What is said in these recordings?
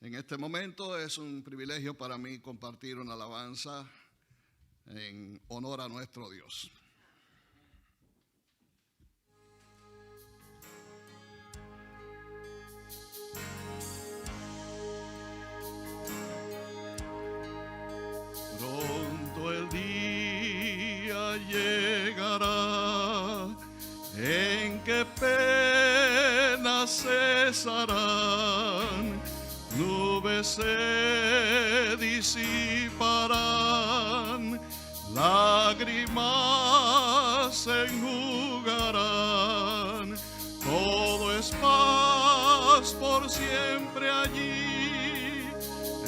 En este momento es un privilegio para mí compartir una alabanza en honor a nuestro Dios. Pronto el día llegará en que penas cesarán, nubes se disiparán, lágrimas se enjugarán, todo es paz por siempre allí,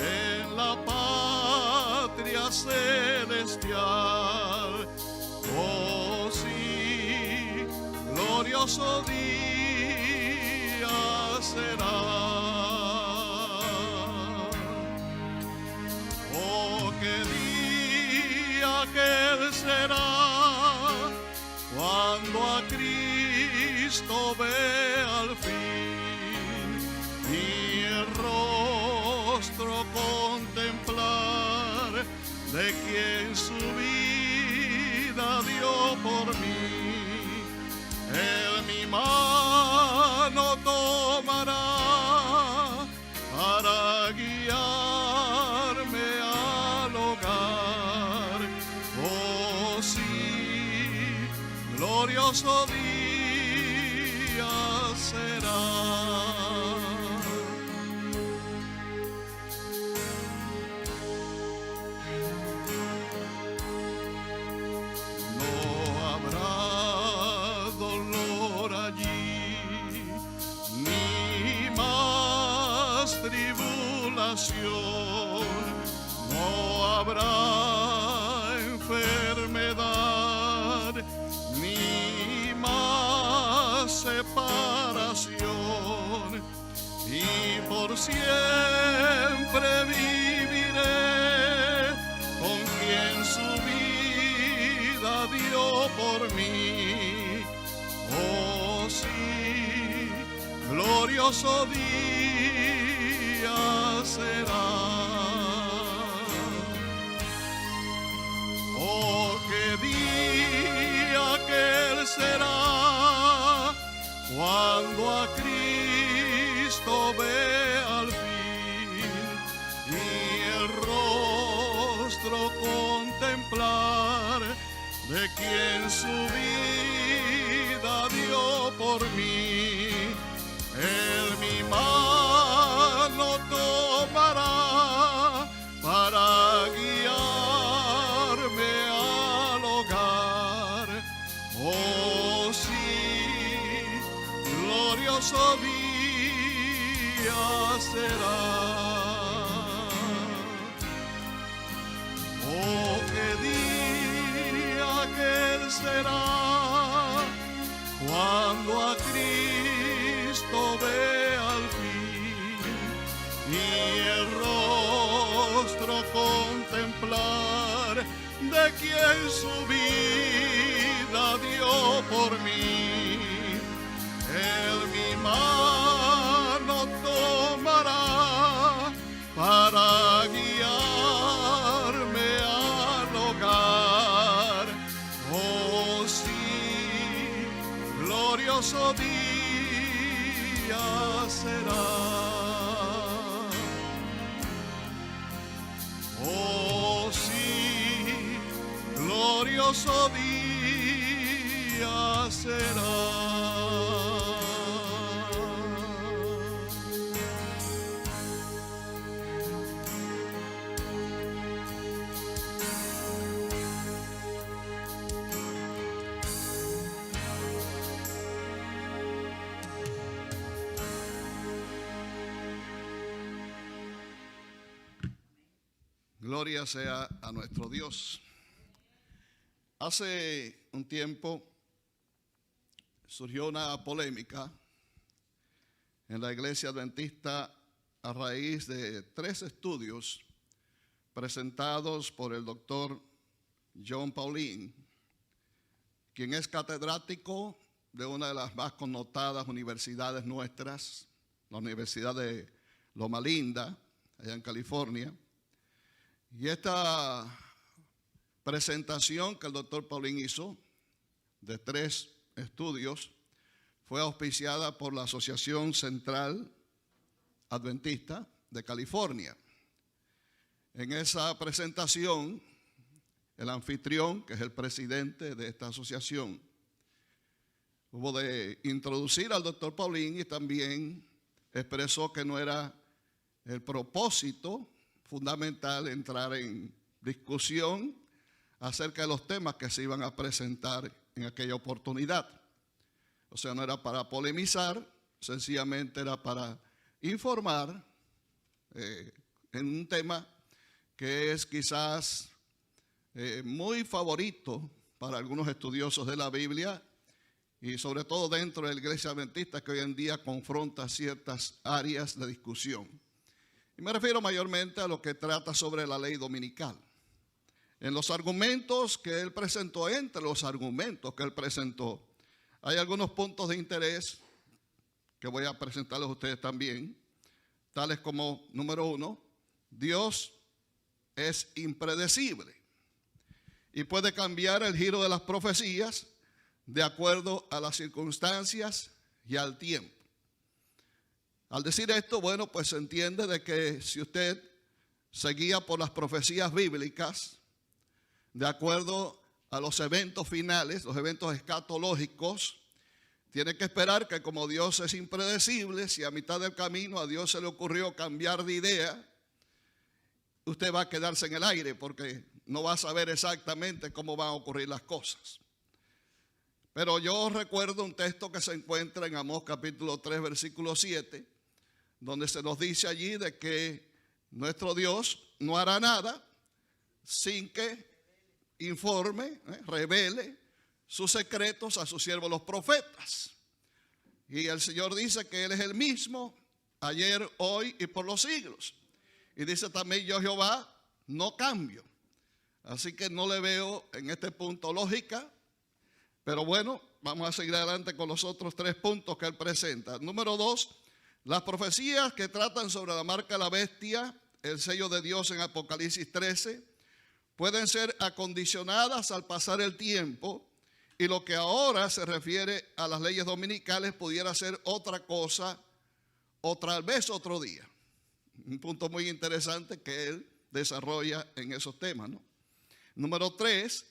en la patria celestial. Oh sí, glorioso día será. Oh, qué día aquel será, cuando a Cristo ve al fin y el rostro contemplar de quien su vida dio por mí. Él mi mano tomará para guiarme al hogar. Oh sí, glorioso día será. No habrá enfermedad ni más separación, y por siempre viviré con quien su vida dio por mí. Oh sí, glorioso día será. Oh, qué día aquel será, cuando a Cristo ve al fin y el rostro contemplar de quien su vida dio por mí. Él mi mano tomará para guiarme al hogar. Oh sí, glorioso día será. Oh, qué día aquel será, cuando a Cristo ve al fin y el rostro contemplar de quien su vida dio por mí. Él mi mano tomará para guiarme al hogar. Oh sí, glorioso día será. Oh sí, glorioso día será. Gloria sea a nuestro Dios. Hace un tiempo surgió una polémica en la Iglesia Adventista a raíz de 3 estudios presentados por el doctor John Pauline, quien es catedrático de una de las más connotadas universidades nuestras, la Universidad de Loma Linda, allá en California. Y esta presentación que el doctor Paulín hizo de 3 estudios fue auspiciada por la Asociación Central Adventista de California. En esa presentación, el anfitrión, que es el presidente de esta asociación, hubo de introducir al doctor Paulín y también expresó que no era el propósito fundamental entrar en discusión acerca de los temas que se iban a presentar en aquella oportunidad. O sea, no era para polemizar, sencillamente era para informar en un tema que es quizás muy favorito para algunos estudiosos de la Biblia y sobre todo dentro de la Iglesia Adventista, que hoy en día confronta ciertas áreas de discusión. Y me refiero mayormente a lo que trata sobre la ley dominical. En los argumentos que él presentó, entre los argumentos que él presentó, hay algunos puntos de interés que voy a presentarles a ustedes también, tales como, número 1, Dios es impredecible y puede cambiar el giro de las profecías de acuerdo a las circunstancias y al tiempo. Al decir esto, bueno, pues se entiende de que si usted se guía por las profecías bíblicas, de acuerdo a los eventos finales, los eventos escatológicos, tiene que esperar que como Dios es impredecible, si a mitad del camino a Dios se le ocurrió cambiar de idea, usted va a quedarse en el aire porque no va a saber exactamente cómo van a ocurrir las cosas. Pero yo recuerdo un texto que se encuentra en Amós capítulo 3, versículo 7, donde se nos dice allí de que nuestro Dios no hará nada sin que informe, revele sus secretos a sus siervos los profetas. Y el Señor dice que Él es el mismo, ayer, hoy y por los siglos. Y dice también: yo Jehová no cambio. Así que no le veo en este punto lógica. Pero bueno, vamos a seguir adelante con los otros 3 puntos que él presenta. Número 2, las profecías que tratan sobre la marca de la bestia, el sello de Dios en Apocalipsis 13, pueden ser acondicionadas al pasar el tiempo, y lo que ahora se refiere a las leyes dominicales pudiera ser otra cosa o tal vez otro día. Un punto muy interesante que él desarrolla en esos temas, ¿no? Número 3,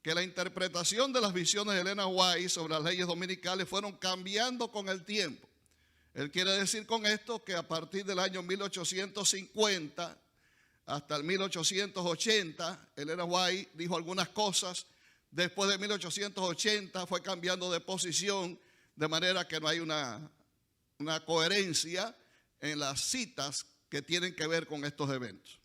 que la interpretación de las visiones de Elena White sobre las leyes dominicales fueron cambiando con el tiempo. Él quiere decir con esto que a partir del año 1850 hasta el 1880, Elena White dijo algunas cosas. Después de 1880 fue cambiando de posición, de manera que no hay una coherencia en las citas que tienen que ver con estos eventos.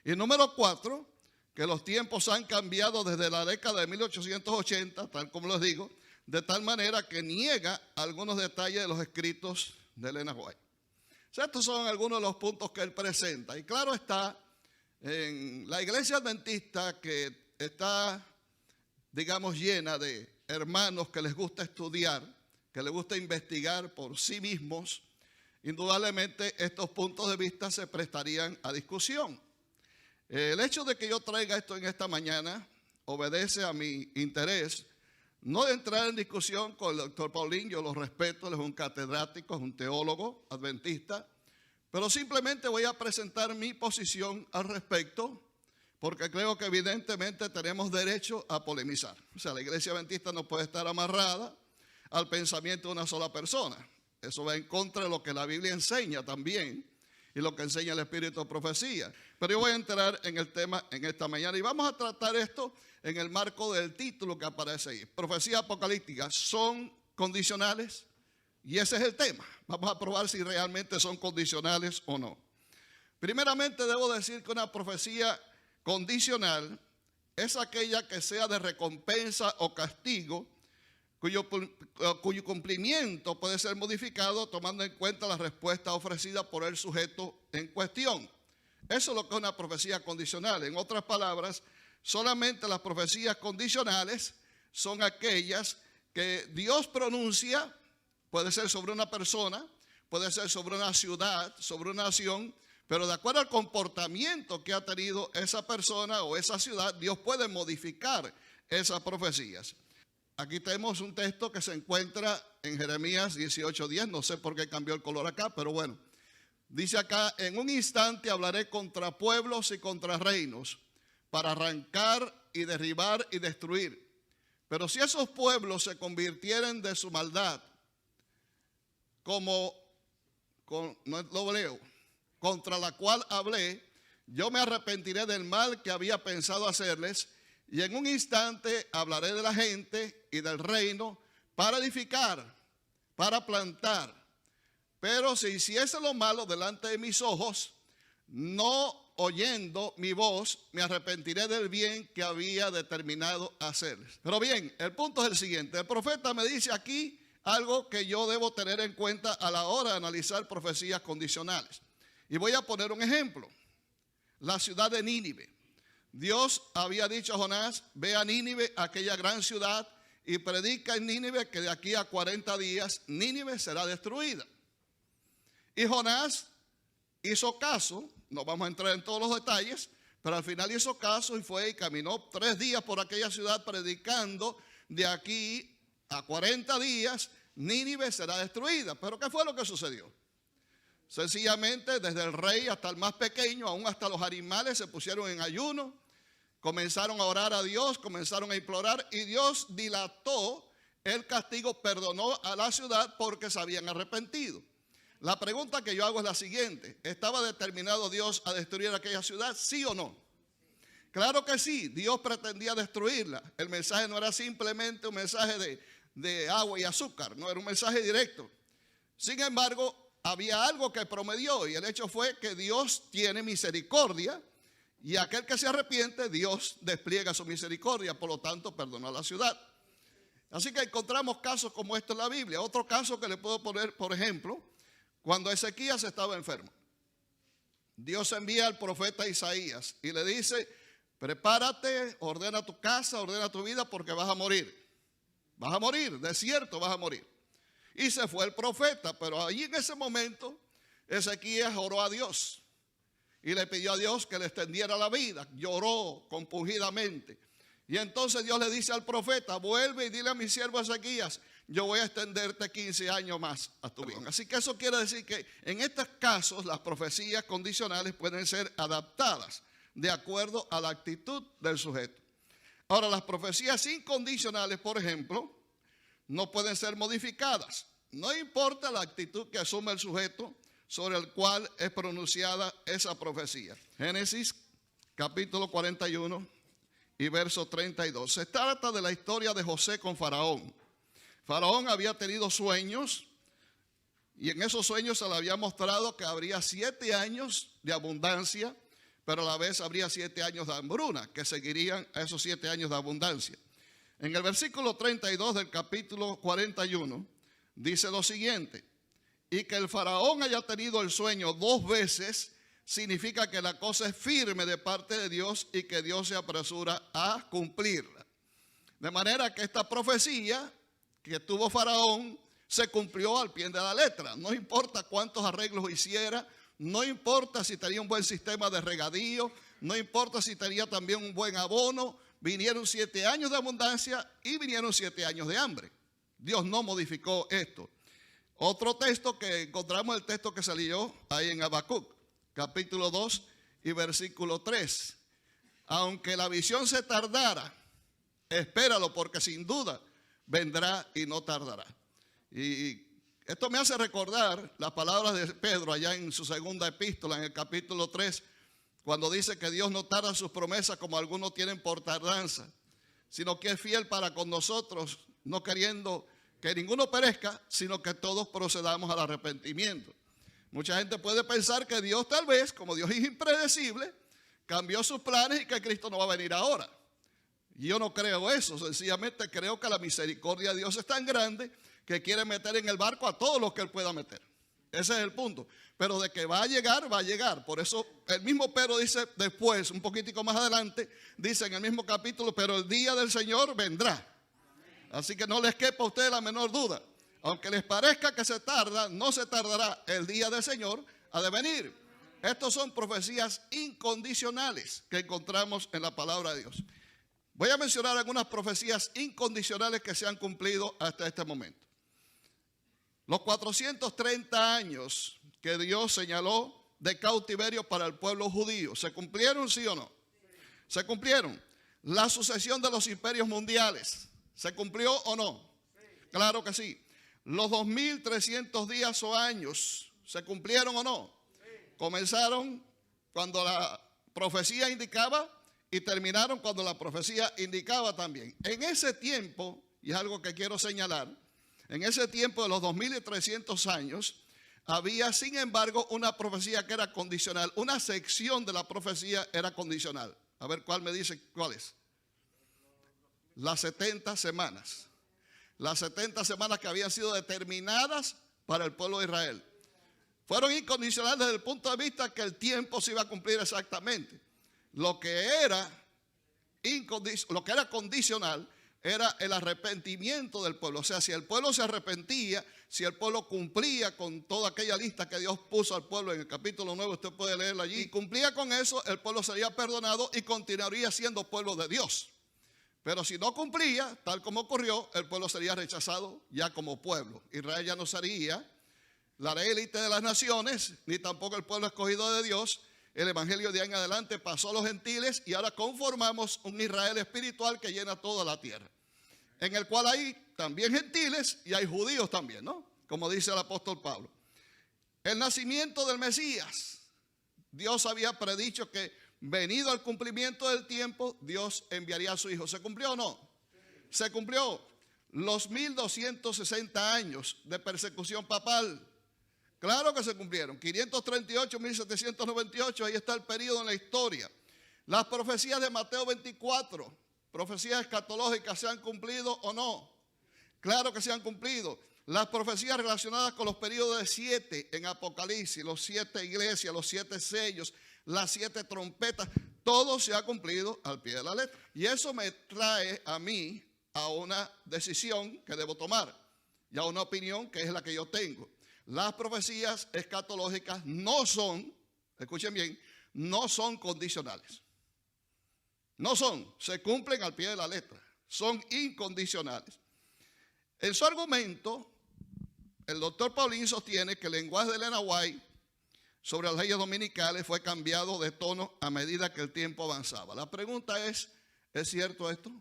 Y número 4, que los tiempos han cambiado desde la década de 1880, tal como les digo, de tal manera que niega algunos detalles de los escritos de Elena White. O sea, estos son algunos de los puntos que él presenta. Y claro está, en la iglesia adventista, que está, digamos, llena de hermanos que les gusta estudiar, que les gusta investigar por sí mismos, indudablemente estos puntos de vista se prestarían a discusión. El hecho de que yo traiga esto en esta mañana obedece a mi interés, no de entrar en discusión con el doctor Paulín. Yo lo respeto, él es un catedrático, es un teólogo adventista, pero simplemente voy a presentar mi posición al respecto, porque creo que evidentemente tenemos derecho a polemizar. O sea, la iglesia adventista no puede estar amarrada al pensamiento de una sola persona. Eso va en contra de lo que la Biblia enseña también y lo que enseña el espíritu de profecía. Pero yo voy a entrar en el tema en esta mañana y vamos a tratar esto en el marco del título que aparece ahí. Profecías apocalípticas, ¿son condicionales? Y ese es el tema. Vamos a probar si realmente son condicionales o no. Primeramente debo decir que una profecía condicional es aquella que sea de recompensa o castigo, cuyo cumplimiento puede ser modificado tomando en cuenta la respuesta ofrecida por el sujeto en cuestión. Eso es lo que es una profecía condicional. En otras palabras, solamente las profecías condicionales son aquellas que Dios pronuncia, puede ser sobre una persona, puede ser sobre una ciudad, sobre una nación, pero de acuerdo al comportamiento que ha tenido esa persona o esa ciudad, Dios puede modificar esas profecías. Aquí tenemos un texto que se encuentra en Jeremías 18:10, no sé por qué cambió el color acá, pero bueno. Dice acá, en un instante hablaré contra pueblos y contra reinos, para arrancar y derribar y destruir. Pero si esos pueblos se convirtieren de su maldad, no lo leo, contra la cual hablé, yo me arrepentiré del mal que había pensado hacerles, y en un instante hablaré de la gente y del reino para edificar, para plantar. Pero si hiciese lo malo delante de mis ojos, no oyendo mi voz, me arrepentiré del bien que había determinado hacerles. Pero bien, el punto es el siguiente. El profeta me dice aquí algo que yo debo tener en cuenta a la hora de analizar profecías condicionales. Y voy a poner un ejemplo. La ciudad de Nínive. Dios había dicho a Jonás, ve a Nínive, aquella gran ciudad, y predica en Nínive que de aquí a 40 días Nínive será destruida. Y Jonás hizo caso, no vamos a entrar en todos los detalles, pero al final hizo caso y fue y caminó 3 días por aquella ciudad predicando, de aquí a 40 días Nínive será destruida. Pero ¿qué fue lo que sucedió? Sencillamente desde el rey hasta el más pequeño, aún hasta los animales se pusieron en ayuno, comenzaron a orar a Dios, comenzaron a implorar y Dios dilató el castigo, perdonó a la ciudad porque se habían arrepentido. La pregunta que yo hago es la siguiente: ¿estaba determinado Dios a destruir aquella ciudad? ¿Sí o no? Claro que sí, Dios pretendía destruirla. El mensaje no era simplemente un mensaje de agua y azúcar, no era un mensaje directo. Sin embargo, había algo que promedió y el hecho fue que Dios tiene misericordia y aquel que se arrepiente, Dios despliega su misericordia, por lo tanto perdonó a la ciudad. Así que encontramos casos como este en la Biblia. Otro caso que le puedo poner, por ejemplo, cuando Ezequías estaba enfermo. Dios envía al profeta Isaías y le dice, prepárate, ordena tu casa, ordena tu vida porque vas a morir. Vas a morir, de cierto vas a morir. Y se fue el profeta, pero allí en ese momento Ezequías oró a Dios y le pidió a Dios que le extendiera la vida. Lloró compungidamente. Y entonces Dios le dice al profeta, vuelve y dile a mi siervo Ezequías, yo voy a extenderte 15 años más a tu vida. Así que eso quiere decir que en estos casos las profecías condicionales pueden ser adaptadas de acuerdo a la actitud del sujeto. Ahora, las profecías incondicionales, por ejemplo, no pueden ser modificadas. No importa la actitud que asume el sujeto sobre el cual es pronunciada esa profecía. Génesis capítulo 41 y verso 32. Se trata de la historia de José con Faraón. Faraón había tenido sueños y en esos sueños se le había mostrado que habría 7 años de abundancia, pero a la vez habría 7 años de hambruna que seguirían a esos 7 años de abundancia. En el versículo 32 del capítulo 41 dice lo siguiente: y que el faraón haya tenido el sueño 2 veces significa que la cosa es firme de parte de Dios y que Dios se apresura a cumplirla. De manera que esta profecía que tuvo Faraón se cumplió al pie de la letra. No importa cuántos arreglos hiciera, no importa si tenía un buen sistema de regadío, no importa si tenía también un buen abono, vinieron 7 años de abundancia y vinieron 7 años de hambre. Dios no modificó esto. Otro texto que encontramos, el texto que salió ahí en Habacuc, capítulo 2 y versículo 3. Aunque la visión se tardara, espéralo porque sin duda vendrá y no tardará. Y esto me hace recordar las palabras de Pedro allá en su segunda epístola, en el capítulo 3, cuando dice que Dios no tarda sus promesas como algunos tienen por tardanza, sino que es fiel para con nosotros, no queriendo que ninguno perezca, sino que todos procedamos al arrepentimiento. Mucha gente puede pensar que Dios tal vez, como Dios es impredecible, cambió sus planes y que Cristo no va a venir ahora. Y yo no creo eso, sencillamente creo que la misericordia de Dios es tan grande que quiere meter en el barco a todos los que Él pueda meter. Ese es el punto. Pero de que va a llegar, va a llegar. Por eso el mismo Pedro dice después, un poquitico más adelante, dice en el mismo capítulo, pero el día del Señor vendrá. Así que no les quepa a ustedes la menor duda. Aunque les parezca que se tarda, no se tardará. El día del Señor ha de venir. Estos son profecías incondicionales que encontramos en la palabra de Dios. Voy a mencionar algunas profecías incondicionales que se han cumplido hasta este momento. Los 430 años que Dios señaló de cautiverio para el pueblo judío, ¿se cumplieron, sí o no? ¿Se cumplieron? La sucesión de los imperios mundiales, ¿se cumplió o no? Claro que sí. Los 2300 días o años, ¿se cumplieron o no? Comenzaron cuando la profecía indicaba y terminaron cuando la profecía indicaba también. En ese tiempo, y es algo que quiero señalar, en ese tiempo de los 2300 años, había sin embargo una profecía que era condicional. Una sección de la profecía era condicional. A ver, ¿cuál me dice cuál es? Las 70 semanas. Las 70 semanas que habían sido determinadas para el pueblo de Israel. Fueron incondicionales desde el punto de vista que el tiempo se iba a cumplir exactamente. Lo que era condicional era el arrepentimiento del pueblo. O sea, si el pueblo se arrepentía, si el pueblo cumplía con toda aquella lista que Dios puso al pueblo en el capítulo 9, usted puede leerla allí, y cumplía con eso, el pueblo sería perdonado y continuaría siendo pueblo de Dios. Pero si no cumplía, tal como ocurrió, el pueblo sería rechazado ya como pueblo. Israel ya no sería la élite de las naciones, ni tampoco el pueblo escogido de Dios. El evangelio de ahí en adelante pasó a los gentiles y ahora conformamos un Israel espiritual que llena toda la tierra, en el cual hay también gentiles y hay judíos también, ¿no? Como dice el apóstol Pablo. El nacimiento del Mesías. Dios había predicho que venido al cumplimiento del tiempo, Dios enviaría a su hijo. ¿Se cumplió o no? Se cumplió. Los 1260 años de persecución papal. Claro que se cumplieron. 538, 1798, ahí está el periodo en la historia. Las profecías de Mateo 24, profecías escatológicas, ¿se han cumplido o no? Claro que se han cumplido. Las profecías relacionadas con los periodos de 7 en Apocalipsis, los 7 iglesias, los 7 sellos, las 7 trompetas, todo se ha cumplido al pie de la letra. Y eso me trae a mí a una decisión que debo tomar y a una opinión que es la que yo tengo. Las profecías escatológicas no son, escuchen bien, no son condicionales. No son, se cumplen al pie de la letra, son incondicionales. En su argumento, el doctor Paulín sostiene que el lenguaje de Elena White sobre las leyes dominicales fue cambiado de tono a medida que el tiempo avanzaba. La pregunta ¿es cierto esto?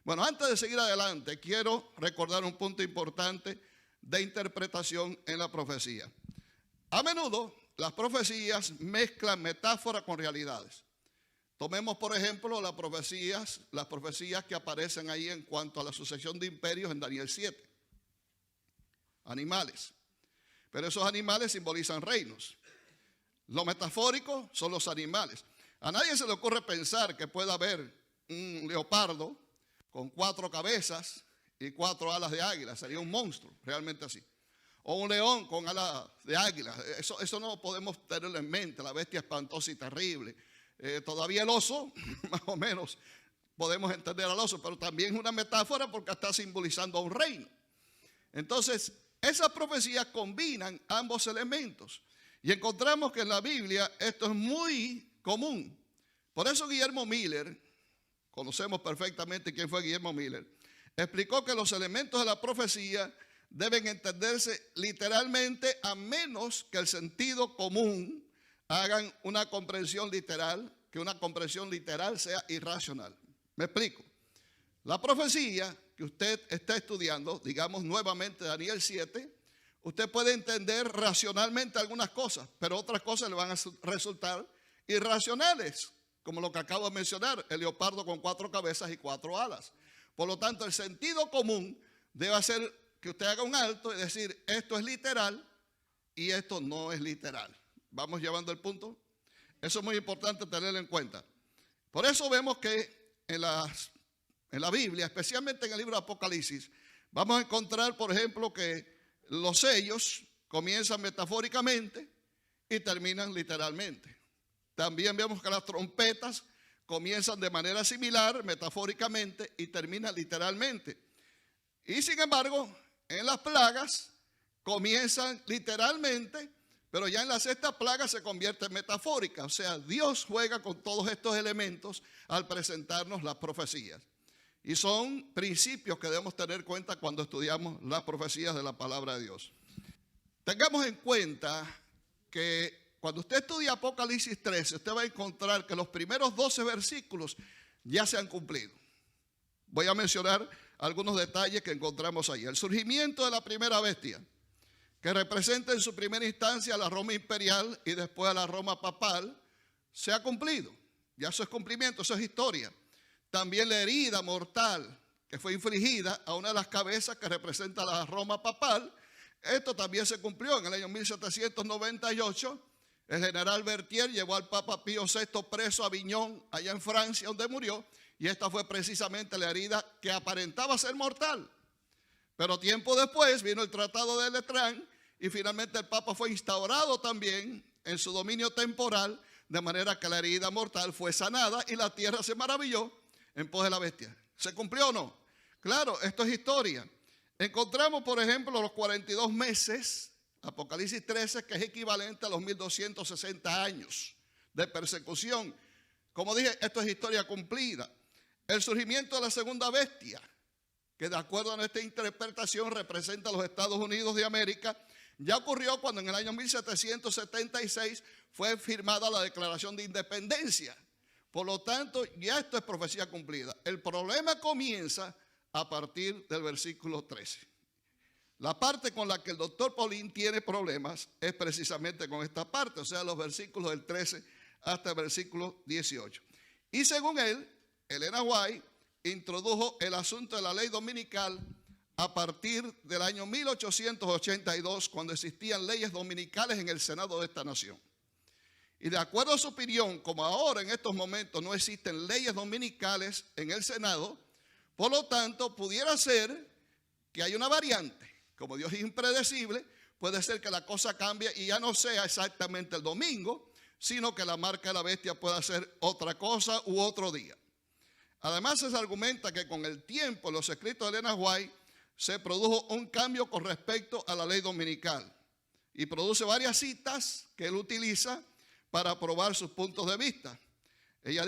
Bueno, antes de seguir adelante, quiero recordar un punto importante de interpretación en la profecía. A menudo las profecías mezclan metáforas con realidades. Tomemos por ejemplo las profecías que aparecen ahí en cuanto a la sucesión de imperios en Daniel 7. Animales. Pero esos animales simbolizan reinos. Lo metafórico son los animales. A nadie se le ocurre pensar que pueda haber un leopardo con 4 cabezas y 4 alas de águila. Sería un monstruo, realmente así. O un león con alas de águila. Eso no podemos tenerlo en mente. La bestia espantosa y terrible. Todavía el oso, más o menos, podemos entender al oso, pero también es una metáfora porque está simbolizando a un reino. Entonces, esas profecías combinan ambos elementos. Y encontramos que en la Biblia esto es muy común. Por eso Guillermo Miller, conocemos perfectamente quién fue Guillermo Miller, explicó que los elementos de la profecía deben entenderse literalmente a menos que el sentido común hagan una comprensión literal, que una comprensión literal sea irracional. Me explico. La profecía que usted está estudiando, digamos nuevamente Daniel 7, usted puede entender racionalmente algunas cosas, pero otras cosas le van a resultar irracionales, como lo que acabo de mencionar, el leopardo con 4 cabezas y 4 alas. Por lo tanto, el sentido común debe hacer que usted haga un alto y decir, esto es literal y esto no es literal. ¿Vamos llevando el punto? Eso es muy importante tenerlo en cuenta. Por eso vemos que en la Biblia, especialmente en el libro de Apocalipsis, vamos a encontrar, por ejemplo, que los sellos comienzan metafóricamente y terminan literalmente. También vemos que las trompetas comienzan de manera similar, metafóricamente, y terminan literalmente. Y sin embargo, en las plagas comienzan literalmente, pero ya en la sexta plaga se convierte en metafórica. O sea, Dios juega con todos estos elementos al presentarnos las profecías. Y son principios que debemos tener en cuenta cuando estudiamos las profecías de la palabra de Dios. Tengamos en cuenta que cuando usted estudia Apocalipsis 13, usted va a encontrar que los primeros 12 versículos ya se han cumplido. Voy a mencionar algunos detalles que encontramos ahí. El surgimiento de la primera bestia, que representa en su primera instancia a la Roma imperial y después a la Roma papal, se ha cumplido. Ya eso es cumplimiento, eso es historia. También la herida mortal que fue infligida a una de las cabezas que representa la Roma papal, esto también se cumplió en el año 1798. El general Berthier llevó al Papa Pío VI preso a Aviñón, allá en Francia, donde murió, y esta fue precisamente la herida que aparentaba ser mortal. Pero tiempo después vino el Tratado de Letrán y finalmente el Papa fue instaurado también en su dominio temporal, de manera que la herida mortal fue sanada y la tierra se maravilló en pos de la bestia. ¿Se cumplió o no? Claro, esto es historia. Encontramos, por ejemplo, los 42 meses, Apocalipsis 13, que es equivalente a los 1260 años de persecución. Como dije, esto es historia cumplida. El surgimiento de la segunda bestia, que de acuerdo a nuestra interpretación representa a los Estados Unidos de América, ya ocurrió cuando en el año 1776 fue firmada la Declaración de Independencia. Por lo tanto, ya esto es profecía cumplida. El problema comienza a partir del versículo 13. La parte con la que el doctor Paulín tiene problemas es precisamente con esta parte, o sea, los versículos del 13 hasta el versículo 18. Y según él, Elena White introdujo el asunto de la ley dominical a partir del año 1882, cuando existían leyes dominicales en el Senado de esta nación. Y de acuerdo a su opinión, como ahora en estos momentos no existen leyes dominicales en el Senado, por lo tanto pudiera ser que hay una variante. Como Dios es impredecible, puede ser que la cosa cambie y ya no sea exactamente el domingo, sino que la marca de la bestia pueda ser otra cosa u otro día. Además, se argumenta que con el tiempo, en los escritos de Elena White, se produjo un cambio con respecto a la ley dominical y produce varias citas que él utiliza para probar sus puntos de vista. Él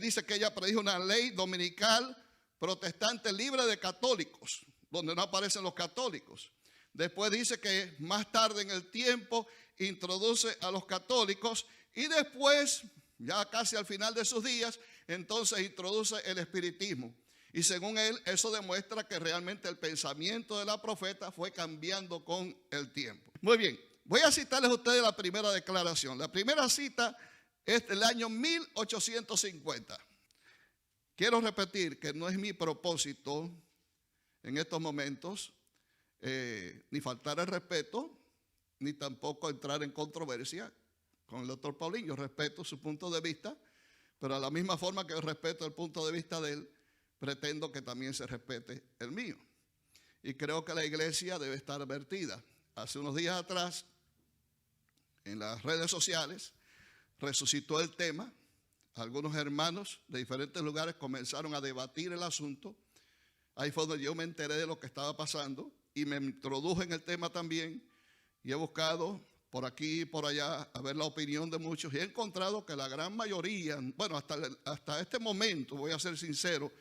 dice que ella predijo una ley dominical protestante libre de católicos, donde no aparecen los católicos. Después dice que más tarde en el tiempo introduce a los católicos y después, ya casi al final de sus días, entonces introduce el espiritismo. Y según él, eso demuestra que realmente el pensamiento de la profeta fue cambiando con el tiempo. Muy bien, voy a citarles a ustedes la primera declaración. La primera cita es del año 1850. Quiero repetir que no es mi propósito en estos momentos ni faltar el respeto, ni tampoco entrar en controversia con el doctor Paulín. Yo respeto su punto de vista, pero a la misma forma que yo respeto el punto de vista de él, pretendo que también se respete el mío. Y creo que la iglesia debe estar advertida. Hace unos días atrás, en las redes sociales, resucitó el tema. Algunos hermanos de diferentes lugares comenzaron a debatir el asunto. Ahí fue donde yo me enteré de lo que estaba pasando y me introduje en el tema también. Y he buscado por aquí y por allá a ver la opinión de muchos y he encontrado que la gran mayoría, bueno, hasta este momento, voy a ser sincero,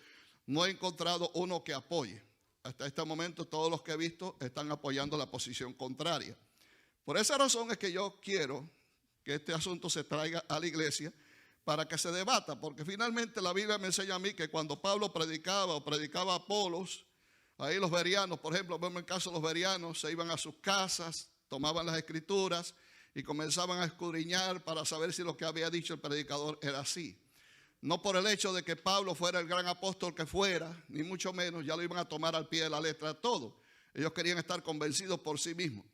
no he encontrado uno que apoye. Hasta este momento todos los que he visto están apoyando la posición contraria. Por esa razón es que yo quiero que este asunto se traiga a la iglesia para que se debata, porque finalmente la Biblia me enseña a mí que cuando Pablo predicaba o predicaba a Apolos, ahí los bereanos, por ejemplo, vemos el caso de los bereanos, se iban a sus casas, tomaban las escrituras y comenzaban a escudriñar para saber si lo que había dicho el predicador era así. No por el hecho de que Pablo fuera el gran apóstol que fuera, ni mucho menos, ya lo iban a tomar al pie de la letra todo. Ellos querían estar convencidos por sí mismos.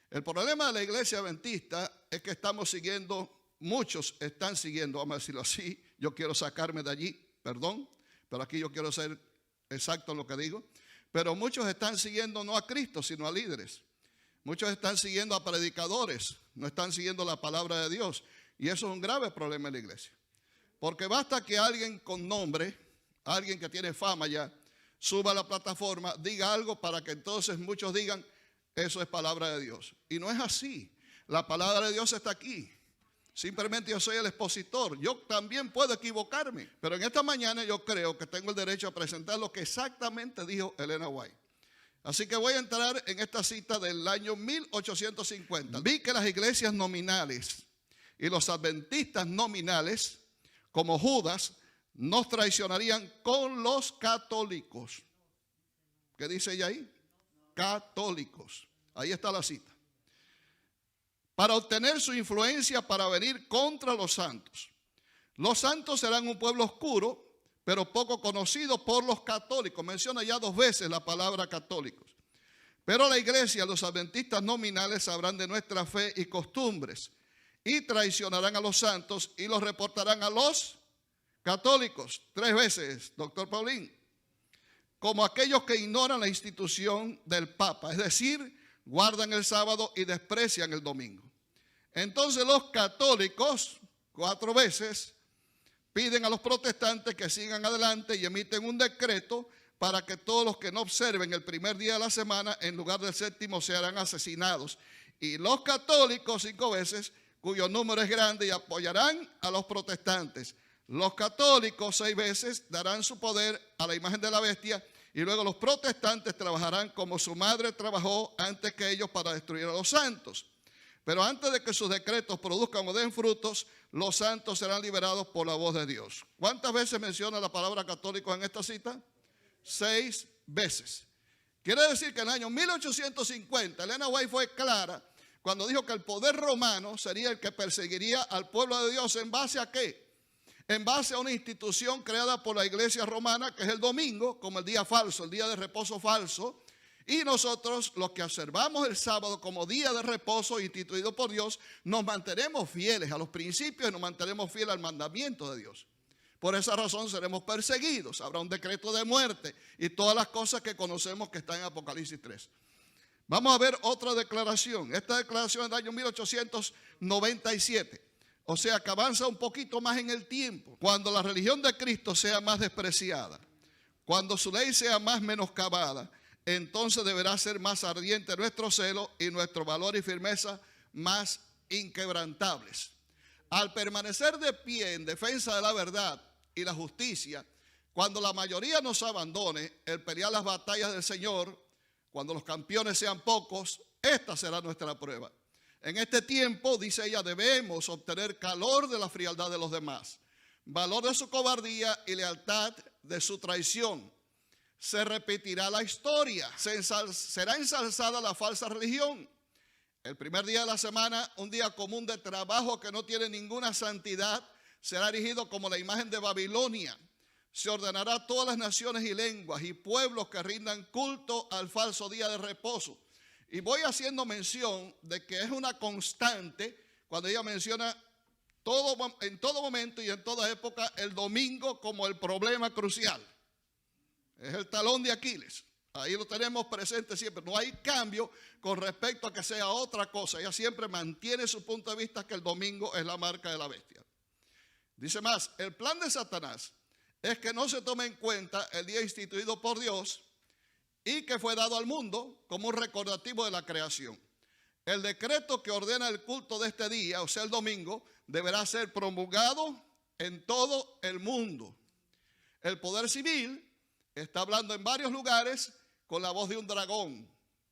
El problema de la iglesia adventista es que estamos siguiendo, muchos están siguiendo, vamos a decirlo así, yo quiero sacarme de allí, perdón, pero aquí yo quiero ser exacto en lo que digo, pero muchos están siguiendo no a Cristo, sino a líderes. Muchos están siguiendo a predicadores, no están siguiendo la palabra de Dios. Y eso es un grave problema en la iglesia. Porque basta que alguien con nombre, alguien que tiene fama ya, suba a la plataforma, diga algo para que entonces muchos digan, eso es palabra de Dios. Y no es así. La palabra de Dios está aquí. Simplemente yo soy el expositor. Yo también puedo equivocarme. Pero en esta mañana yo creo que tengo el derecho a presentar lo que exactamente dijo Elena White. Así que voy a entrar en esta cita del año 1850. Vi que las iglesias nominales y los adventistas nominales, como Judas, nos traicionarían con los católicos. ¿Qué dice ella ahí? Católicos. Ahí está la cita. Para obtener su influencia para venir contra los santos. Los santos serán un pueblo oscuro, pero poco conocido por los católicos. Menciona ya 2 veces la palabra católicos. Pero la iglesia, los adventistas nominales, sabrán de nuestra fe y costumbres y traicionarán a los santos y los reportarán a los católicos. 3 veces, doctor Paulín. Como aquellos que ignoran la institución del Papa, es decir, guardan el sábado y desprecian el domingo. Entonces los católicos, 4 veces, piden a los protestantes que sigan adelante y emiten un decreto para que todos los que no observen el primer día de la semana, en lugar del 7º, serán asesinados. Y los católicos, 5 veces, cuyo número es grande, y apoyarán a los protestantes. Los católicos, 6 veces, darán su poder a la imagen de la bestia, y luego los protestantes trabajarán como su madre trabajó antes que ellos para destruir a los santos. Pero antes de que sus decretos produzcan o den frutos, los santos serán liberados por la voz de Dios. ¿Cuántas veces menciona la palabra católico en esta cita? 6 veces. Quiere decir que en el año 1850, Elena White fue clara cuando dijo que el poder romano sería el que perseguiría al pueblo de Dios. ¿En base a qué? En base a una institución creada por la iglesia romana, que es el domingo, como el día falso, el día de reposo falso. Y nosotros, los que observamos el sábado como día de reposo instituido por Dios, nos mantenemos fieles a los principios y nos mantenemos fieles al mandamiento de Dios. Por esa razón seremos perseguidos. Habrá un decreto de muerte y todas las cosas que conocemos que están en Apocalipsis 3. Vamos a ver otra declaración. Esta declaración es del año 1897. O sea que avanza un poquito más en el tiempo. Cuando la religión de Cristo sea más despreciada, cuando su ley sea más menoscabada, entonces deberá ser más ardiente nuestro celo y nuestro valor y firmeza más inquebrantables. Al permanecer de pie en defensa de la verdad y la justicia, cuando la mayoría nos abandone, el pelear las batallas del Señor, cuando los campeones sean pocos, esta será nuestra prueba. En este tiempo, dice ella, debemos obtener calor de la frialdad de los demás, valor de su cobardía y lealtad de su traición. Se repetirá la historia, será ensalzada la falsa religión. El primer día de la semana, un día común de trabajo que no tiene ninguna santidad, será erigido como la imagen de Babilonia. Se ordenará a todas las naciones y lenguas y pueblos que rindan culto al falso día de reposo. Y voy haciendo mención de que es una constante cuando ella menciona en todo momento y en toda época el domingo como el problema crucial. Es el talón de Aquiles. Ahí lo tenemos presente siempre. No hay cambio con respecto a que sea otra cosa. Ella siempre mantiene su punto de vista que el domingo es la marca de la bestia. Dice más, el plan de Satanás es que no se tome en cuenta el día instituido por Dios y que fue dado al mundo como un recordativo de la creación. El decreto que ordena el culto de este día, o sea el domingo, deberá ser promulgado en todo el mundo. El poder civil está hablando en varios lugares con la voz de un dragón,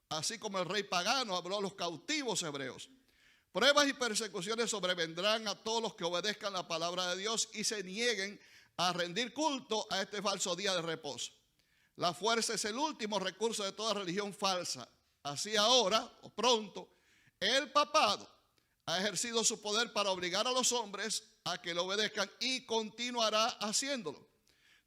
así como el rey pagano habló a los cautivos hebreos. Pruebas y persecuciones sobrevendrán a todos los que obedezcan la palabra de Dios y se nieguen a rendir culto a este falso día de reposo. La fuerza es el último recurso de toda religión falsa. Así ahora, o pronto, el papado ha ejercido su poder para obligar a los hombres a que lo obedezcan y continuará haciéndolo.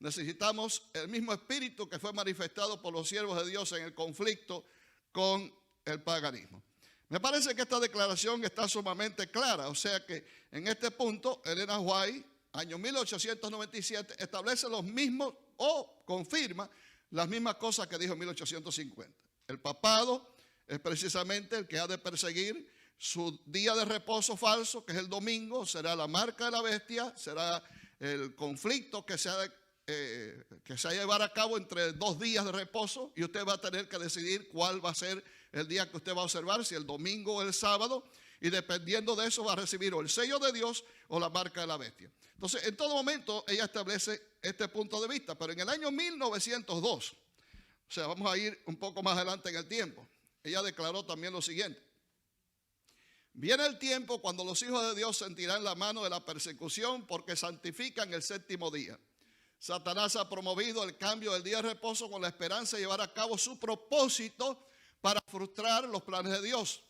Necesitamos el mismo espíritu que fue manifestado por los siervos de Dios en el conflicto con el paganismo. Me parece que esta declaración está sumamente clara. O sea que en este punto, Elena White, año 1897, establece los mismos o confirma las mismas cosas que dijo en 1850. El papado es precisamente el que ha de perseguir su día de reposo falso, que es el domingo, será la marca de la bestia, será el conflicto que se ha de que se va a llevar a cabo entre 2 días de reposo, y usted va a tener que decidir cuál va a ser el día que usted va a observar, si el domingo o el sábado, y dependiendo de eso va a recibir o el sello de Dios o la marca de la bestia. Entonces, en todo momento ella establece este punto de vista, pero en el año 1902, o sea, vamos a ir un poco más adelante en el tiempo, ella declaró también lo siguiente: viene el tiempo cuando los hijos de Dios sentirán la mano de la persecución porque santifican el 7º día. Satanás ha promovido el cambio del día de reposo con la esperanza de llevar a cabo su propósito para frustrar los planes de Dios.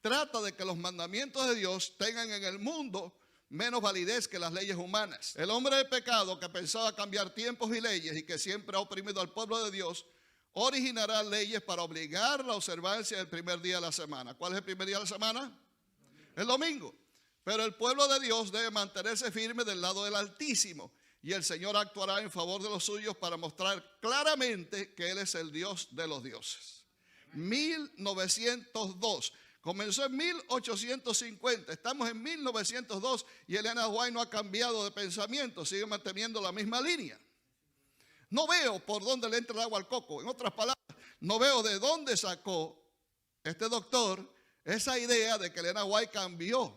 Trata de que los mandamientos de Dios tengan en el mundo menos validez que las leyes humanas. El hombre de pecado que pensaba cambiar tiempos y leyes y que siempre ha oprimido al pueblo de Dios, originará leyes para obligar la observancia del primer día de la semana. ¿Cuál es el primer día de la semana? El domingo. Pero el pueblo de Dios debe mantenerse firme del lado del Altísimo, y el Señor actuará en favor de los suyos para mostrar claramente que Él es el Dios de los dioses. 1902. Comenzó en 1850, estamos en 1902 y Elena White no ha cambiado de pensamiento, sigue manteniendo la misma línea. No veo por dónde le entra el agua al coco. En otras palabras, no veo de dónde sacó este doctor esa idea de que Elena White cambió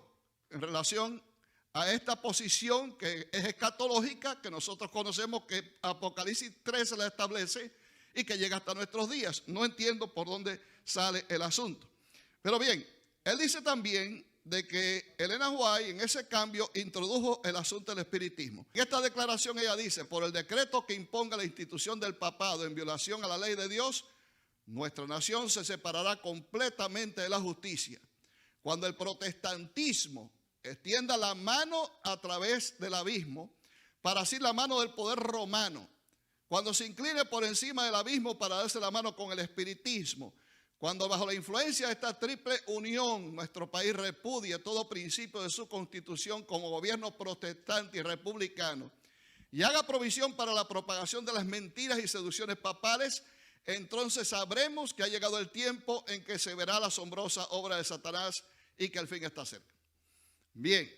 en relación a esta posición que es escatológica, que nosotros conocemos, que Apocalipsis 13 la establece y que llega hasta nuestros días. No entiendo por dónde sale el asunto. Pero bien, él dice también de que Elena White en ese cambio introdujo el asunto del espiritismo. En esta declaración ella dice: por el decreto que imponga la institución del papado en violación a la ley de Dios, nuestra nación se separará completamente de la justicia. Cuando el protestantismo extienda la mano a través del abismo para asir la mano del poder romano, cuando se incline por encima del abismo para darse la mano con el espiritismo, cuando bajo la influencia de esta triple unión nuestro país repudie todo principio de su constitución como gobierno protestante y republicano y haga provisión para la propagación de las mentiras y seducciones papales, entonces sabremos que ha llegado el tiempo en que se verá la asombrosa obra de Satanás y que el fin está cerca. Bien,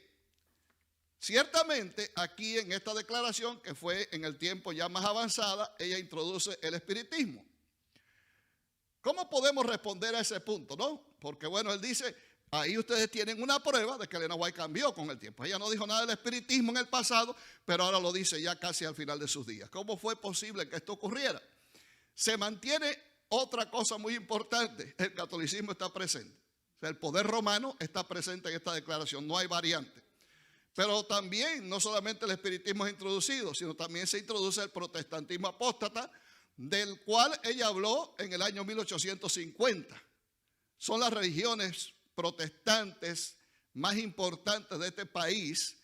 ciertamente aquí en esta declaración, que fue en el tiempo ya más avanzada, ella introduce el espiritismo. ¿Cómo podemos responder a ese punto, no? Porque bueno, él dice, ahí ustedes tienen una prueba de que Elena White cambió con el tiempo. Ella no dijo nada del espiritismo en el pasado, pero ahora lo dice ya casi al final de sus días. ¿Cómo fue posible que esto ocurriera? Se mantiene otra cosa muy importante: el catolicismo está presente. O sea, el poder romano está presente en esta declaración, no hay variante. Pero también, no solamente el espiritismo es introducido, sino también se introduce el protestantismo apóstata, del cual ella habló en el año 1850. Son las religiones protestantes más importantes de este país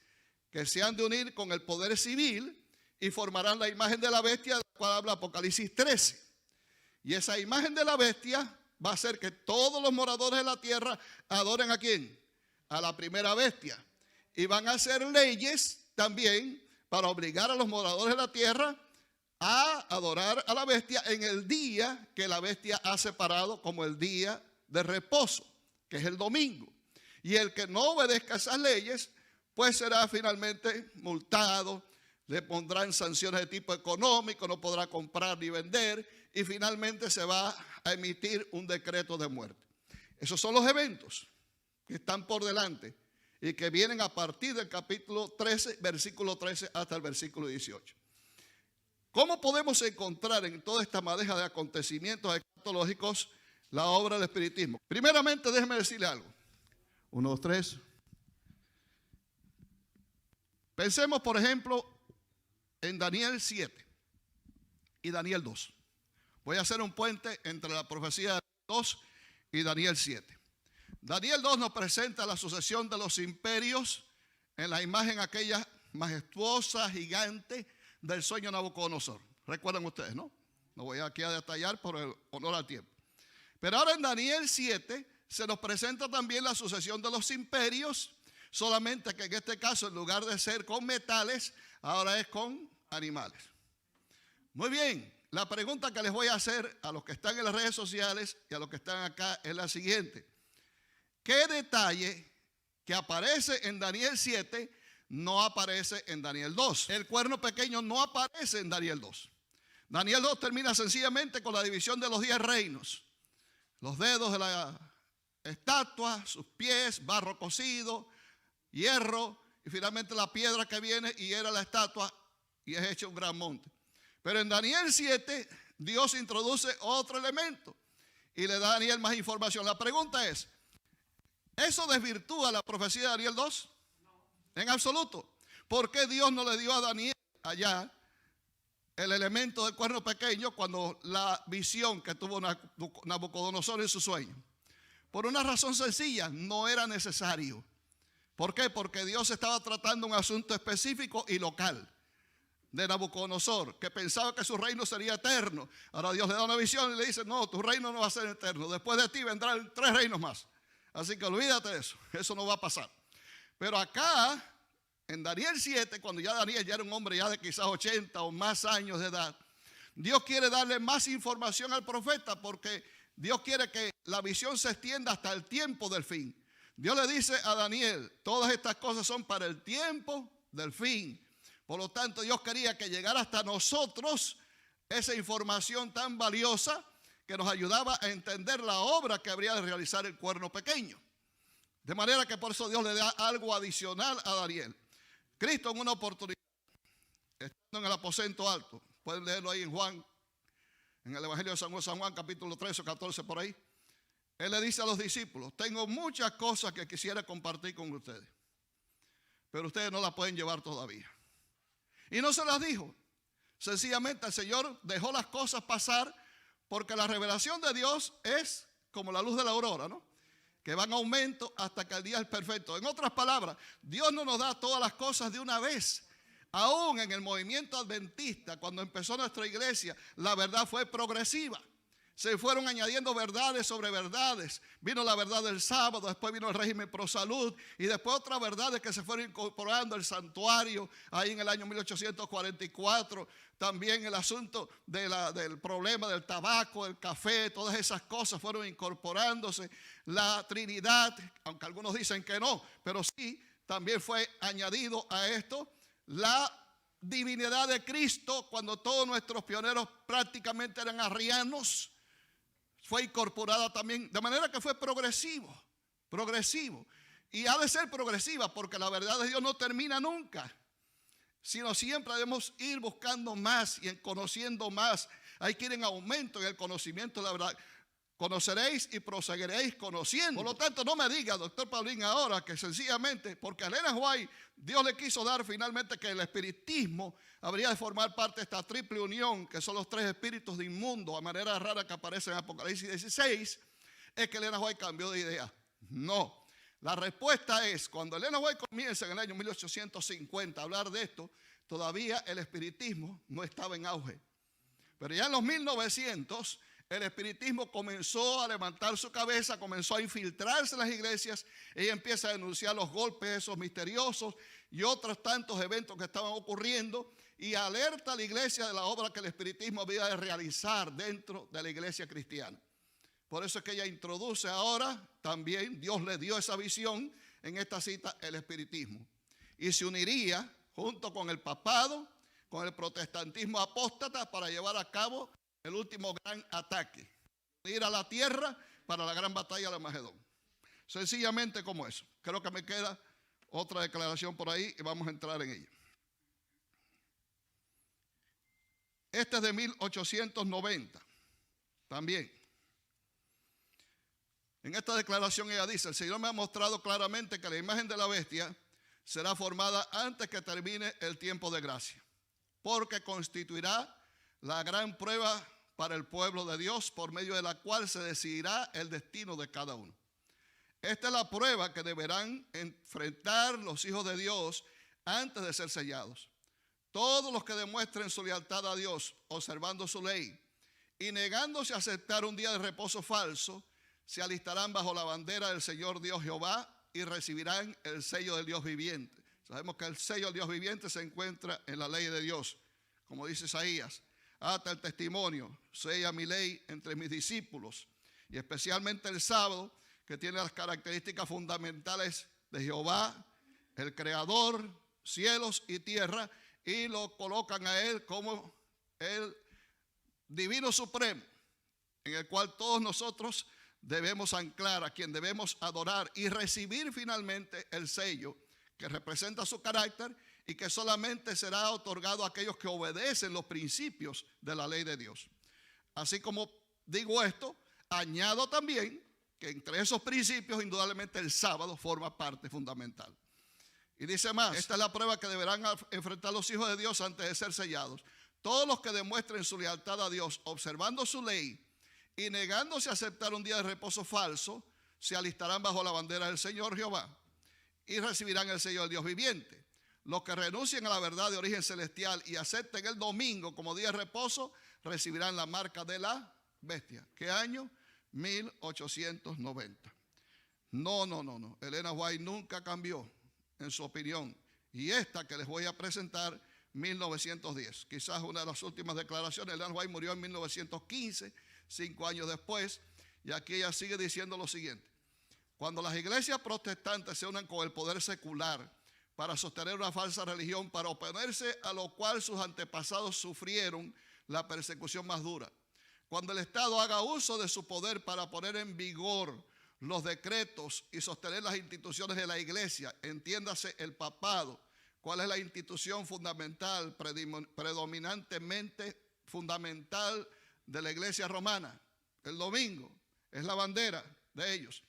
que se han de unir con el poder civil y formarán la imagen de la bestia, de la cual habla Apocalipsis 13. Y esa imagen de la bestia va a hacer que todos los moradores de la tierra adoren ¿a quién? A la primera bestia. Y van a hacer leyes también para obligar a los moradores de la tierra a adorar a la bestia en el día que la bestia ha separado como el día de reposo, que es el domingo. Y el que no obedezca esas leyes, pues será finalmente multado, le pondrán sanciones de tipo económico, no podrá comprar ni vender, y finalmente se va a emitir un decreto de muerte. Esos son los eventos que están por delante y que vienen a partir del capítulo 13, versículo 13 hasta el versículo 18. ¿Cómo podemos encontrar en toda esta madeja de acontecimientos escatológicos la obra del espiritismo? Primeramente, déjeme decirle algo. 1, 2, 3. Pensemos, por ejemplo, en Daniel 7 y Daniel 2. Voy a hacer un puente entre la profecía de 2 y Daniel 7. Daniel 2 nos presenta la sucesión de los imperios en la imagen aquella majestuosa, gigante, del sueño de Nabucodonosor. Recuerdan ustedes, ¿no? No voy aquí a detallar por el honor al tiempo. Pero ahora en Daniel 7 se nos presenta también la sucesión de los imperios, solamente que en este caso, en lugar de ser con metales, ahora es con animales. Muy bien, la pregunta que les voy a hacer a los que están en las redes sociales y a los que están acá es la siguiente: ¿qué detalle que aparece en Daniel 7 no aparece en Daniel 2. El cuerno pequeño no aparece en Daniel 2. Daniel 2 termina sencillamente con la división de los 10 reinos. Los dedos de la estatua, sus pies, barro cocido, hierro y finalmente la piedra que viene y era la estatua y es hecho un gran monte. Pero en Daniel 7 Dios introduce otro elemento y le da a Daniel más información. La pregunta es, ¿eso desvirtúa la profecía de Daniel 2? En absoluto. ¿Por qué Dios no le dio a Daniel allá el elemento del cuerno pequeño cuando la visión que tuvo Nabucodonosor en su sueño? Por una razón sencilla, no era necesario. ¿Por qué? Porque Dios estaba tratando un asunto específico y local de Nabucodonosor, que pensaba que su reino sería eterno. Ahora Dios le da una visión y le dice, no, tu reino no va a ser eterno. Después de ti vendrán 3 reinos más. Así que olvídate de eso, eso no va a pasar. Pero acá, en Daniel 7, cuando ya Daniel ya era un hombre ya de quizás 80 o más años de edad, Dios quiere darle más información al profeta porque Dios quiere que la visión se extienda hasta el tiempo del fin. Dios le dice a Daniel, todas estas cosas son para el tiempo del fin. Por lo tanto, Dios quería que llegara hasta nosotros esa información tan valiosa que nos ayudaba a entender la obra que habría de realizar el cuerno pequeño. De manera que por eso Dios le da algo adicional a Daniel. Cristo en una oportunidad, estando en el aposento alto, pueden leerlo ahí en Juan, en el Evangelio de San Juan, capítulo 13 o 14 por ahí. Él le dice a los discípulos, tengo muchas cosas que quisiera compartir con ustedes, pero ustedes no las pueden llevar todavía. Y no se las dijo. Sencillamente el Señor dejó las cosas pasar porque la revelación de Dios es como la luz de la aurora, ¿no? Que va en aumento hasta que el día es perfecto. En otras palabras, Dios no nos da todas las cosas de una vez. Aún en el movimiento adventista, cuando empezó nuestra iglesia, la verdad fue progresiva. Se fueron añadiendo verdades sobre verdades. Vino la verdad del sábado, después vino el régimen pro salud y después otras verdades que se fueron incorporando, el santuario, ahí en el año 1844. También el asunto del problema del tabaco, el café, todas esas cosas fueron incorporándose. La Trinidad, aunque algunos dicen que no, pero sí, también fue añadido a esto. La divinidad de Cristo, cuando todos nuestros pioneros prácticamente eran arrianos, fue incorporada también, de manera que fue progresivo. Y ha de ser progresiva porque la verdad de Dios no termina nunca, sino siempre debemos ir buscando más y conociendo más. Hay que ir en aumento en el conocimiento de la verdad. Conoceréis y proseguiréis conociendo. Por lo tanto, no me diga, doctor Paulín, ahora que sencillamente, porque a Elena White Dios le quiso dar finalmente que el espiritismo habría de formar parte de esta triple unión, que son los 3 espíritus de inmundo, a manera rara que aparece en Apocalipsis 16, es que Elena White cambió de idea. No. La respuesta es, cuando Elena White comienza en el año 1850 a hablar de esto, todavía el espiritismo no estaba en auge. Pero ya en los 1900, el espiritismo comenzó a levantar su cabeza, comenzó a infiltrarse en las iglesias. Ella empieza a denunciar los golpes esos misteriosos y otros tantos eventos que estaban ocurriendo y alerta a la iglesia de la obra que el espiritismo había de realizar dentro de la iglesia cristiana. Por eso es que ella introduce ahora también, Dios le dio esa visión en esta cita, el espiritismo. Y se uniría junto con el papado, con el protestantismo apóstata para llevar a cabo el último gran ataque, ir a la tierra para la gran batalla de Armagedón. Sencillamente como eso. Creo que me queda otra declaración por ahí y vamos a entrar en ella. Este es de 1890 también. En esta declaración ella dice, el Señor me ha mostrado claramente que la imagen de la bestia será formada antes que termine el tiempo de gracia, porque constituirá la gran prueba para el pueblo de Dios, por medio de la cual se decidirá el destino de cada uno. Esta es la prueba que deberán enfrentar los hijos de Dios antes de ser sellados. Todos los que demuestren su lealtad a Dios, observando su ley y negándose a aceptar un día de reposo falso, se alistarán bajo la bandera del Señor Dios Jehová y recibirán el sello del Dios viviente. Sabemos que el sello del Dios viviente se encuentra en la ley de Dios, como dice Isaías. Ata el testimonio, sella mi ley entre mis discípulos, y especialmente el sábado, que tiene las características fundamentales de Jehová, el creador, cielos y tierra y lo colocan a Él como el divino supremo, en el cual todos nosotros debemos anclar, a quien debemos adorar y recibir finalmente el sello que representa su carácter y que solamente será otorgado a aquellos que obedecen los principios de la ley de Dios. Así como digo esto, añado también que entre esos principios indudablemente el sábado forma parte fundamental. Y dice más, esta es la prueba que deberán enfrentar los hijos de Dios antes de ser sellados. Todos los que demuestren su lealtad a Dios observando su ley y negándose a aceptar un día de reposo falso, se alistarán bajo la bandera del Señor Jehová y recibirán el sello del Dios viviente. Los que renuncien a la verdad de origen celestial y acepten el domingo como día de reposo, recibirán la marca de la bestia. ¿Qué año? 1890. No. Elena White nunca cambió en su opinión. Y esta que les voy a presentar, 1910. Quizás una de las últimas declaraciones. Elena White murió en 1915, 5 años después. Y aquí ella sigue diciendo lo siguiente. Cuando las iglesias protestantes se unan con el poder secular para sostener una falsa religión, para oponerse a lo cual sus antepasados sufrieron la persecución más dura. Cuando el Estado haga uso de su poder para poner en vigor los decretos y sostener las instituciones de la iglesia, entiéndase el papado, cuál es la institución fundamental, predominantemente fundamental de la iglesia romana. El domingo es la bandera de ellos.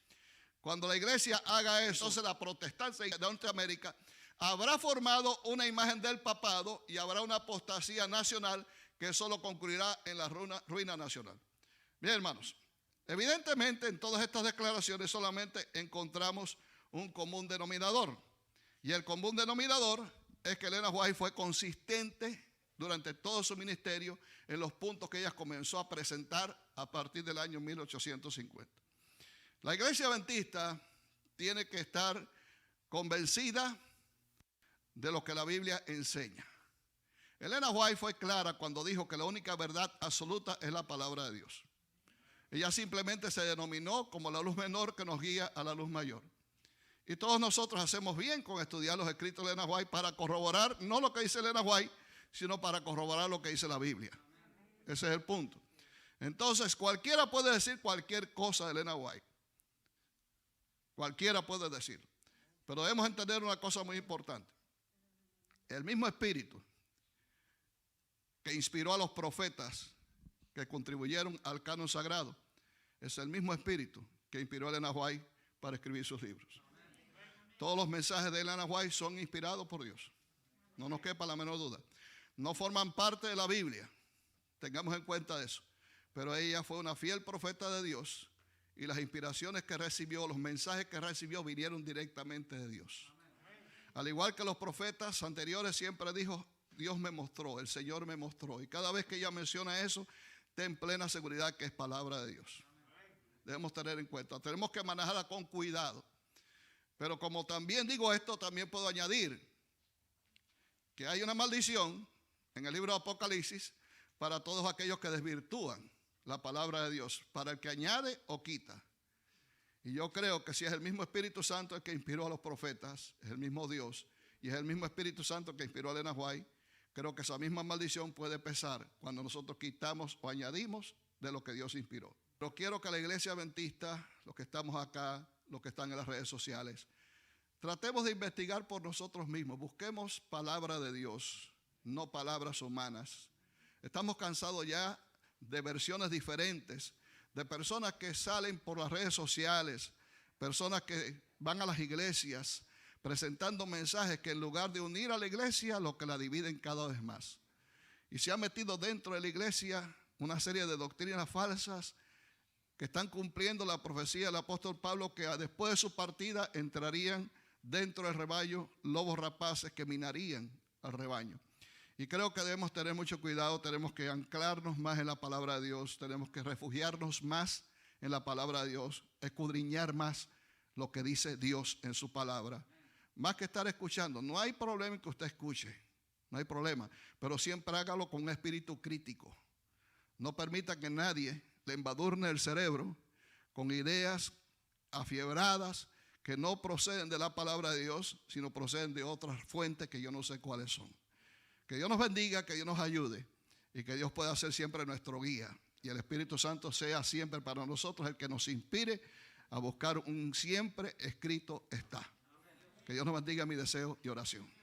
Cuando la iglesia haga eso, entonces la protestancia de Norteamérica habrá formado una imagen del papado y habrá una apostasía nacional que solo concluirá en la ruina nacional. Bien, hermanos, evidentemente en todas estas declaraciones solamente encontramos un común denominador. Y el común denominador es que Elena White fue consistente durante todo su ministerio en los puntos que ella comenzó a presentar a partir del año 1850. La iglesia adventista tiene que estar convencida de lo que la Biblia enseña. Elena White fue clara cuando dijo que la única verdad absoluta es la palabra de Dios. Ella simplemente se denominó como la luz menor que nos guía a la luz mayor. Y todos nosotros hacemos bien con estudiar los escritos de Elena White para corroborar no lo que dice Elena White, sino para corroborar lo que dice la Biblia. Ese es el punto. Entonces, cualquiera puede decir cualquier cosa de Elena White. Cualquiera puede decirlo. Pero debemos entender una cosa muy importante. El mismo espíritu que inspiró a los profetas que contribuyeron al canon sagrado es el mismo espíritu que inspiró a Elena White para escribir sus libros. Todos los mensajes de Elena White son inspirados por Dios. No nos quepa la menor duda. No forman parte de la Biblia. Tengamos en cuenta eso. Pero ella fue una fiel profeta de Dios y las inspiraciones que recibió, los mensajes que recibió vinieron directamente de Dios. Al igual que los profetas anteriores siempre dijo, Dios me mostró, el Señor me mostró. Y cada vez que ella menciona eso, ten plena seguridad que es palabra de Dios. Debemos tener en cuenta. Tenemos que manejarla con cuidado. Pero como también digo esto, también puedo añadir que hay una maldición en el libro de Apocalipsis para todos aquellos que desvirtúan la palabra de Dios, para el que añade o quita. Y yo creo que si es el mismo Espíritu Santo el que inspiró a los profetas, es el mismo Dios, y es el mismo Espíritu Santo que inspiró a Elena White, creo que esa misma maldición puede pesar cuando nosotros quitamos o añadimos de lo que Dios inspiró. Pero quiero que la iglesia adventista, los que estamos acá, los que están en las redes sociales, tratemos de investigar por nosotros mismos. Busquemos palabra de Dios, no palabras humanas. Estamos cansados ya de versiones diferentes, de personas que salen por las redes sociales, personas que van a las iglesias presentando mensajes que en lugar de unir a la iglesia, lo que la dividen cada vez más. Y se ha metido dentro de la iglesia una serie de doctrinas falsas que están cumpliendo la profecía del apóstol Pablo, que después de su partida entrarían dentro del rebaño lobos rapaces que minarían al rebaño. Y creo que debemos tener mucho cuidado, tenemos que anclarnos más en la palabra de Dios, tenemos que refugiarnos más en la palabra de Dios, escudriñar más lo que dice Dios en su palabra. Más que estar escuchando, no hay problema en que usted escuche, no hay problema, pero siempre hágalo con un espíritu crítico. No permita que nadie le embadurne el cerebro con ideas afiebradas que no proceden de la palabra de Dios, sino proceden de otras fuentes que yo no sé cuáles son. Que Dios nos bendiga, que Dios nos ayude y que Dios pueda ser siempre nuestro guía. Y el Espíritu Santo sea siempre para nosotros el que nos inspire a buscar un siempre escrito está. Que Dios nos bendiga, mi deseo y oración.